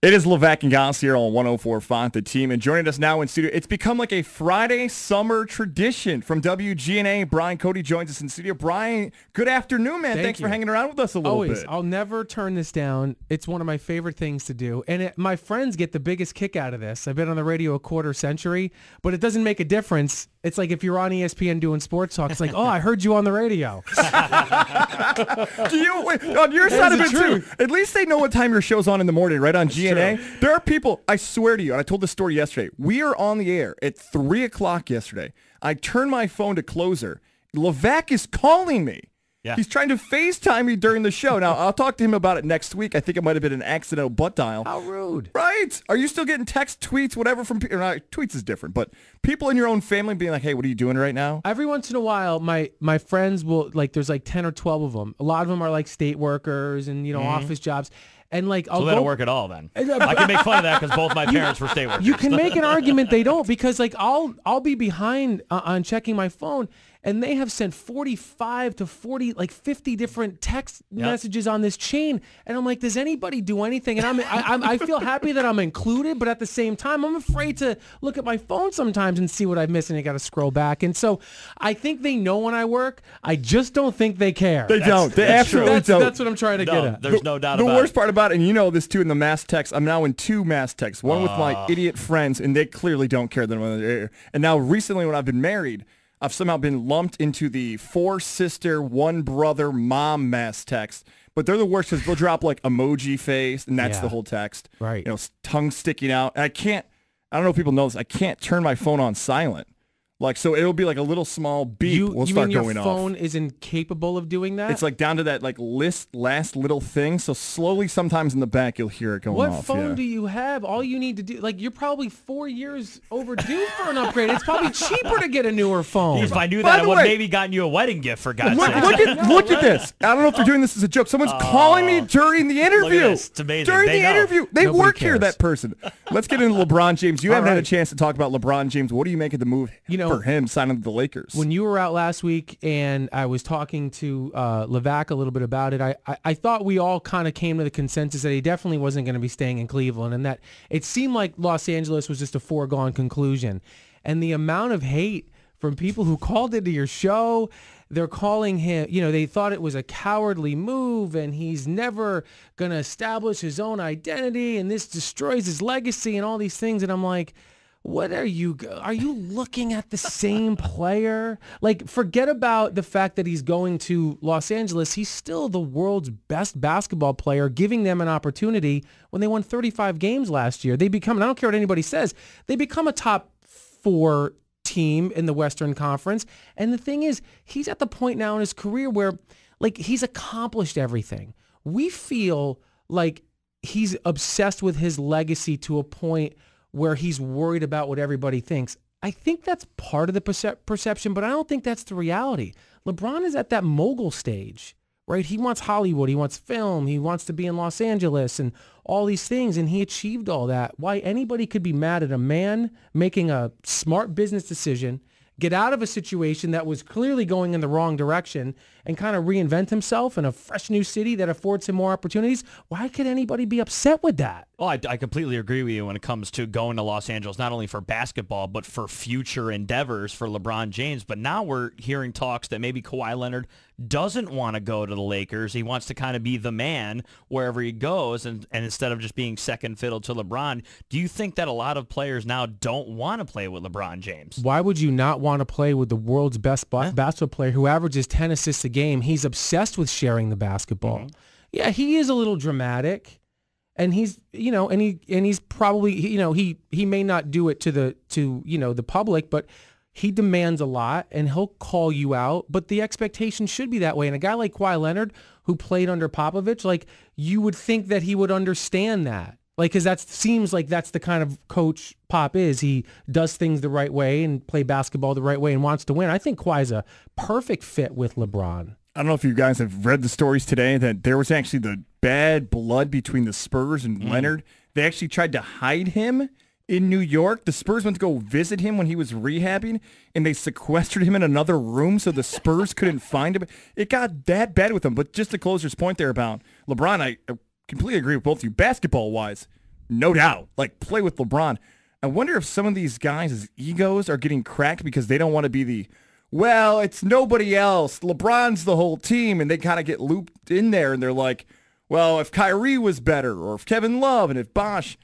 It is Levack Goz here on 104.5 The Team, and joining us now in studio, it's become like a Friday summer tradition from WGNA. Brian Cody joins us in studio. Brian, good afternoon, man. Thanks for hanging around with us a little bit. I'll never turn this down. It's one of my favorite things to do, and my friends get the biggest kick out of this. I've been on the radio a quarter century, but it doesn't make a difference. It's like if you're on ESPN doing sports talk, it's like, oh, I heard you on the radio. On your side of it, too, at least they know what time your show's on in the morning, right, on GNA. There are people, I swear to you, and I told this story yesterday, we are on the air at 3 o'clock yesterday. I turned my phone to closer. Levack is calling me. Yeah. He's trying to FaceTime me during the show. Now, I'll talk to him about it next week. I think it might have been an accidental butt dial. How rude. Right. Are you still getting text, tweets, whatever from people? Tweets is different, but people in your own family being like, hey, what are you doing right now? Every once in a while, my friends will, like, there's like 10 or 12 of them. A lot of them are like state workers and, office jobs. And like, so they don't work at all then. I can make fun of that because both my parents were state workers. You can make an argument they don't, because like I'll be behind on checking my phone, and they have sent 45 to 40, like 50 different text messages on this chain, and I'm like, does anybody do anything? And I feel happy that I'm included, but at the same time, I'm afraid to look at my phone sometimes and see what I've missed, and I got to scroll back. And so I think they know when I work. I just don't think they care. They don't. They absolutely don't. That's what I'm trying to get at. There's no doubt about it. The worst part about it, and you know this too, in the mass text, I'm now in 2 mass texts. One with my idiot friends, and they clearly don't care. And now recently when I've been married, I've somehow been lumped into the 4-sister, 1-brother, mom mass text. But they're the worst because they'll drop like emoji face, and that's the whole text. Right. Tongue sticking out. And I don't know if people know this, I can't turn my phone on silent. Like, so it'll be like a little small beep will start going off. You mean your phone is incapable of doing that? It's like down to that like last little thing. So slowly, sometimes in the back, you'll hear it going off. What phone do you have? All you need to do, like, you're probably 4 years overdue for an upgrade. It's probably cheaper to get a newer phone. If I knew that, I would have maybe gotten you a wedding gift, for God's sake. Look at this. I don't know if they're doing this as a joke. Someone's calling me during the interview. Look at this. It's amazing. During the interview. They Nobody work cares. here, that person. Let's get into LeBron James. You haven't had a chance to talk about LeBron James. What do you make of the move for him signing the Lakers? When you were out last week and I was talking to Levack a little bit about it, I thought we all kind of came to the consensus that he definitely wasn't going to be staying in Cleveland, and that it seemed like Los Angeles was just a foregone conclusion. And the amount of hate from people who called into your show, they're calling him, they thought it was a cowardly move and he's never going to establish his own identity and this destroys his legacy and all these things. And I'm like, what are you looking at the same player? Like, forget about the fact that he's going to Los Angeles. He's still the world's best basketball player, giving them an opportunity when they won 35 games last year. They become, and I don't care what anybody says, they become a top 4 team in the Western Conference. And the thing is, he's at the point now in his career where, like, he's accomplished everything. We feel like he's obsessed with his legacy to a point where he's worried about what everybody thinks. I think that's part of the perception, but I don't think that's the reality. LeBron is at that mogul stage, right? He wants Hollywood, he wants film, he wants to be in Los Angeles and all these things, and he achieved all that. Why anybody could be mad at a man making a smart business decision, get out of a situation that was clearly going in the wrong direction, and kind of reinvent himself in a fresh new city that affords him more opportunities. Why could anybody be upset with that? Well, I completely agree with you when it comes to going to Los Angeles, not only for basketball, but for future endeavors for LeBron James. But now we're hearing talks that maybe Kawhi Leonard doesn't want to go to the Lakers. He wants to kind of be the man wherever he goes, and instead of just being second fiddle to LeBron. Do you think that a lot of players now don't want to play with LeBron James? Why would you not want to play with the world's best basketball player who averages 10 assists a game? He's obsessed with sharing the basketball. Yeah, he is a little dramatic, and he's, and he's probably, he may not do it to the public, but he demands a lot and he'll call you out, but the expectation should be that way. And a guy like Kawhi Leonard, who played under Popovich, like, you would think that he would understand that. Like, because that seems like that's the kind of coach Pop is. He does things the right way and play basketball the right way and wants to win. I think Kawhi's a perfect fit with LeBron. I don't know if you guys have read the stories today that there was actually the bad blood between the Spurs and Leonard. They actually tried to hide him in New York. The Spurs went to go visit him when he was rehabbing, and they sequestered him in another room so the Spurs couldn't find him. It got that bad with him. But just to Closer's point there about LeBron, I completely agree with both of you. Basketball-wise, no doubt. Like, play with LeBron. I wonder if some of these guys' egos are getting cracked because they don't want to be well, it's nobody else. LeBron's the whole team, and they kind of get looped in there, and they're like, well, if Kyrie was better, or if Kevin Love, and if Bosh.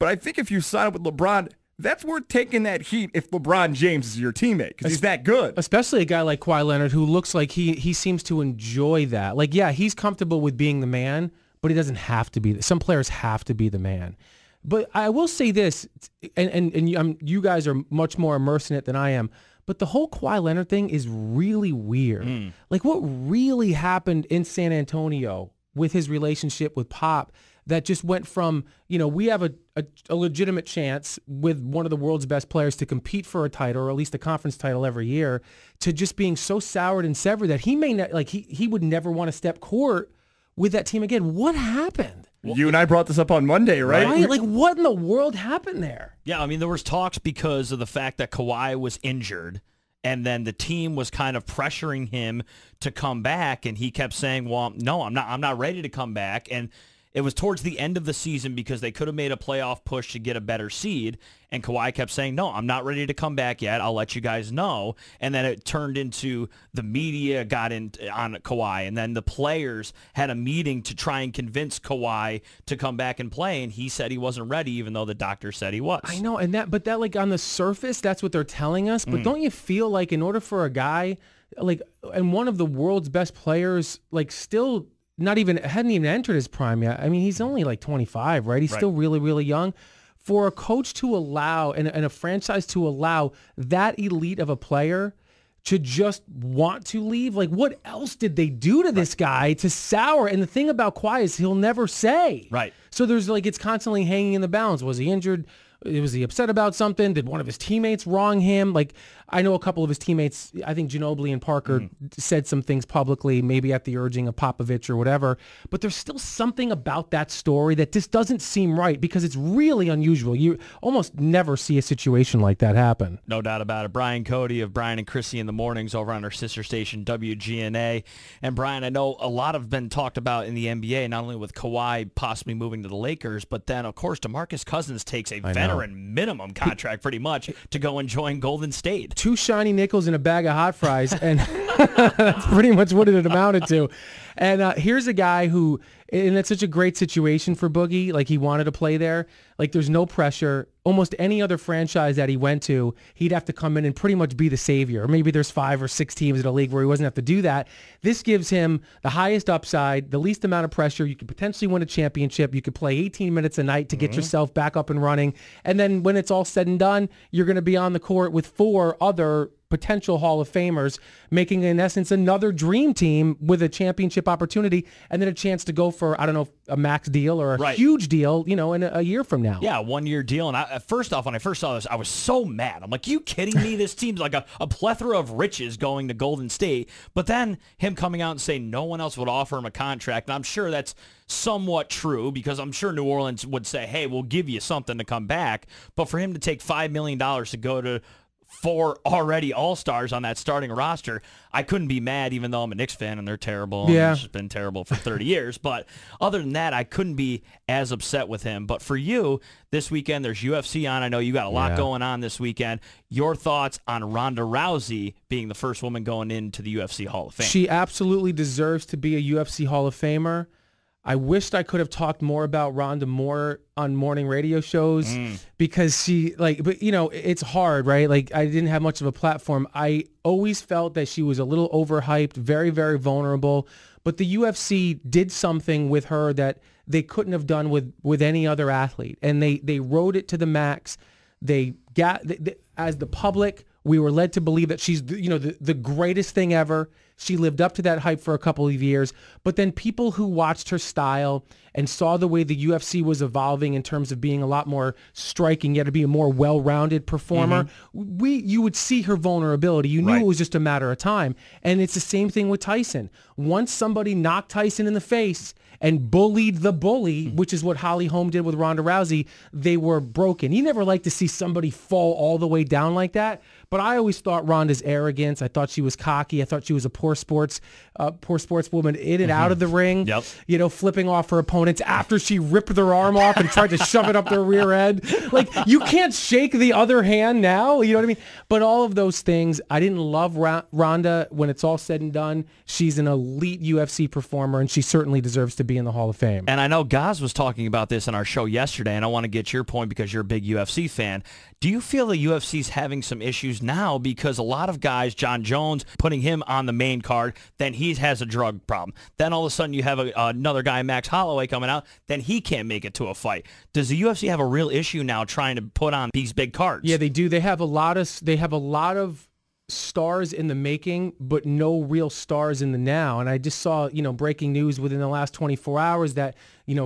But I think if you sign up with LeBron, that's worth taking that heat if LeBron James is your teammate, because he's that good. Especially a guy like Kawhi Leonard, who looks like he seems to enjoy that. Like, yeah, he's comfortable with being the man, but he doesn't have to be. Some players have to be the man. But I will say this, and you guys are much more immersed in it than I am, but the whole Kawhi Leonard thing is really weird. Like, what really happened in San Antonio with his relationship with Pop that just went from, we have a legitimate chance with one of the world's best players to compete for a title, or at least a conference title every year, to just being so soured and severed that he may not, like, he would never want to step court with that team again. What happened? You and I brought this up on Monday, right? Right? Like, what in the world happened there? Yeah, I mean, there was talks because of the fact that Kawhi was injured, and then the team was kind of pressuring him to come back, and he kept saying, well, no, I'm not ready to come back. And it was towards the end of the season because they could have made a playoff push to get a better seed. And Kawhi kept saying, no, I'm not ready to come back yet. I'll let you guys know. And then it turned into the media got in on Kawhi. And then the players had a meeting to try and convince Kawhi to come back and play. And he said he wasn't ready, even though the doctor said he was. I know. But that like on the surface, that's what they're telling us. But don't you feel like in order for a guy like, and one of the world's best players, like still hadn't even entered his prime yet. I mean, he's only like 25, right? He's still really, really young. For a coach to allow and a franchise to allow that elite of a player to just want to leave, like what else did they do to this guy to sour? And the thing about Kawhi is he'll never say. Right. So there's like, it's constantly hanging in the balance. Was he injured? Was he upset about something? Did one of his teammates wrong him? Like, I know a couple of his teammates, I think Ginobili and Parker said some things publicly, maybe at the urging of Popovich or whatever, but there's still something about that story that just doesn't seem right because it's really unusual. You almost never see a situation like that happen. No doubt about it. Brian Cody of Brian and Chrissy in the Mornings over on our sister station, WGNA. And Brian, I know a lot have been talked about in the NBA, not only with Kawhi possibly moving to the Lakers, but then, of course, DeMarcus Cousins takes a veteran minimum contract pretty much to go and join Golden State. 2 shiny nickels and a bag of hot fries, and that's pretty much what it amounted to. And here's a guy who, and it's such a great situation for Boogie, like he wanted to play there. Like there's no pressure. Almost any other franchise that he went to, he'd have to come in and pretty much be the savior. Or maybe there's 5 or 6 teams in the league where he wasn't have to do that. This gives him the highest upside, the least amount of pressure. You could potentially win a championship. You could play 18 minutes a night to get yourself back up and running. And then when it's all said and done, you're going to be on the court with 4 other potential Hall of Famers, making in essence another dream team with a championship opportunity, and then a chance to go for, I don't know, a max deal or a huge deal, in a year from now. Yeah, 1-year deal. And first off, when I first saw this, I was so mad. I'm like, you kidding me? This seems like a plethora of riches going to Golden State. But then him coming out and saying no one else would offer him a contract, and I'm sure that's somewhat true because I'm sure New Orleans would say, hey, we'll give you something to come back. But for him to take $5 million to go to 4 already all-stars on that starting roster, I couldn't be mad, even though I'm a Knicks fan and they're terrible. Yeah. It's been terrible for 30 years. But other than that, I couldn't be as upset with him. But for you, this weekend, there's UFC on. I know you got a lot going on this weekend. Your thoughts on Ronda Rousey being the first woman going into the UFC Hall of Fame? She absolutely deserves to be a UFC Hall of Famer. I wished I could have talked more about Ronda more on morning radio shows because she but it's hard, right? Like I didn't have much of a platform. I always felt that she was a little overhyped, very, very vulnerable, but the UFC did something with her that they couldn't have done with any other athlete. And they rode it to the max. As the public, we were led to believe that she's, the greatest thing ever. She lived up to that hype for a couple of years. But then people who watched her style and saw the way the UFC was evolving in terms of being a lot more striking, yet to be a more well-rounded performer, you would see her vulnerability. You knew it was just a matter of time. And it's the same thing with Tyson. Once somebody knocked Tyson in the face and bullied the bully, which is what Holly Holm did with Ronda Rousey, they were broken. You never like to see somebody fall all the way down like that. But I always thought Ronda's arrogance, I thought she was cocky, I thought she was a poor poor sportswoman in and out of the ring. Yep. You know, flipping off her opponents after she ripped their arm off and tried to shove it up their rear end. Like, you can't shake the other hand now. You know what I mean? But all of those things, I didn't love Ronda. When it's all said and done, she's an elite UFC performer, and she certainly deserves to be in the Hall of Fame. And I know Goz was talking about this in our show yesterday, and I want to get your point because you're a big UFC fan. Do you feel the UFC's having some issues now because a lot of guys, John Jones, putting him on the main card, then he has a drug problem. Then all of a sudden you have another guy, Max Holloway, coming out, then he can't make it to a fight. Does the UFC have a real issue now trying to put on these big cards? Yeah, they do. They have a lot of stars in the making, but no real stars in the now. And I just saw, breaking news within the last 24 hours that,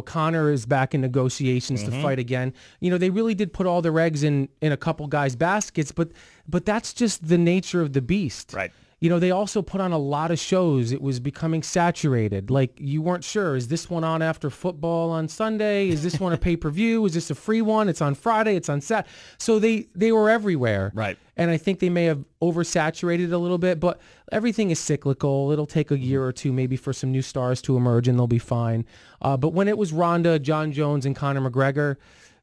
Conor is back in negotiations to fight again. They really did put all their eggs in a couple guys' baskets, but that's just the nature of the beast. Right. They also put on a lot of shows. It was becoming saturated. Like, you weren't sure, is this one on after football on Sunday? Is this one a pay-per-view? Is this a free one? It's on Friday. It's on Saturday. So they were everywhere. Right. And I think they may have oversaturated a little bit, but everything is cyclical. It'll take a year or two maybe for some new stars to emerge, and they'll be fine. But when it was Ronda, John Jones, and Conor McGregor,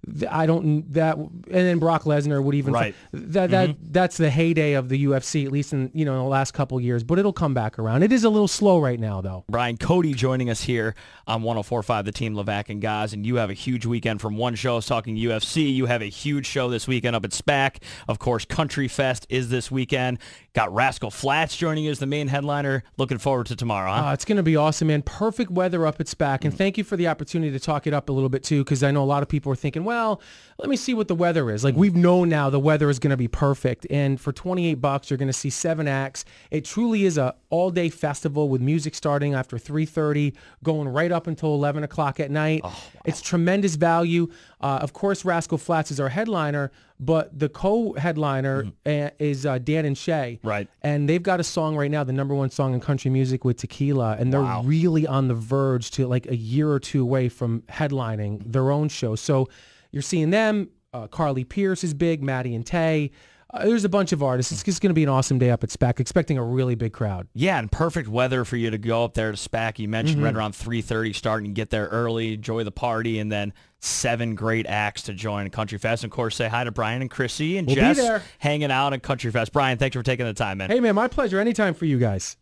and then Brock Lesnar would even that's the heyday of the UFC, at least in the last couple years, but it'll come back around. It is a little slow right now, though. Brian, Cody joining us here on 104.5 The Team, Levack and Goz, and you have a huge weekend from one show talking UFC. You have a huge show this weekend up at SPAC. Of course, Country Fest is this weekend. Got Rascal Flatts joining you as the main headliner. Looking forward to tomorrow, huh? It's going to be awesome, man. Perfect weather up at SPAC, and thank you for the opportunity to talk it up a little bit too, because I know a lot of people are thinking, well, let me see what the weather is. Like, we've known now the weather is going to be perfect, and for $28, you're going to see 7 acts. It truly is a all-day festival with music starting after 3:30, going right up until 11 o'clock at night. Oh, wow. It's tremendous value. Of course, Rascal Flatts is our headliner, but the co-headliner is Dan and Shay. Right. And they've got a song right now, the #1 song in country music with Tequila, and they're really on the verge to like a year or two away from headlining their own show. So you're seeing them. Carly Pierce is big, Maddie and Tay. There's a bunch of artists. It's just going to be an awesome day up at SPAC, expecting a really big crowd. Yeah, and perfect weather for you to go up there to SPAC. You mentioned right around 3:30 starting, get there early, enjoy the party, and then 7 great acts to join Country Fest. And of course, say hi to Brian and Chrissy and Jess hanging out at Country Fest. Brian, thanks for taking the time, man. Hey, man, my pleasure. Anytime for you guys.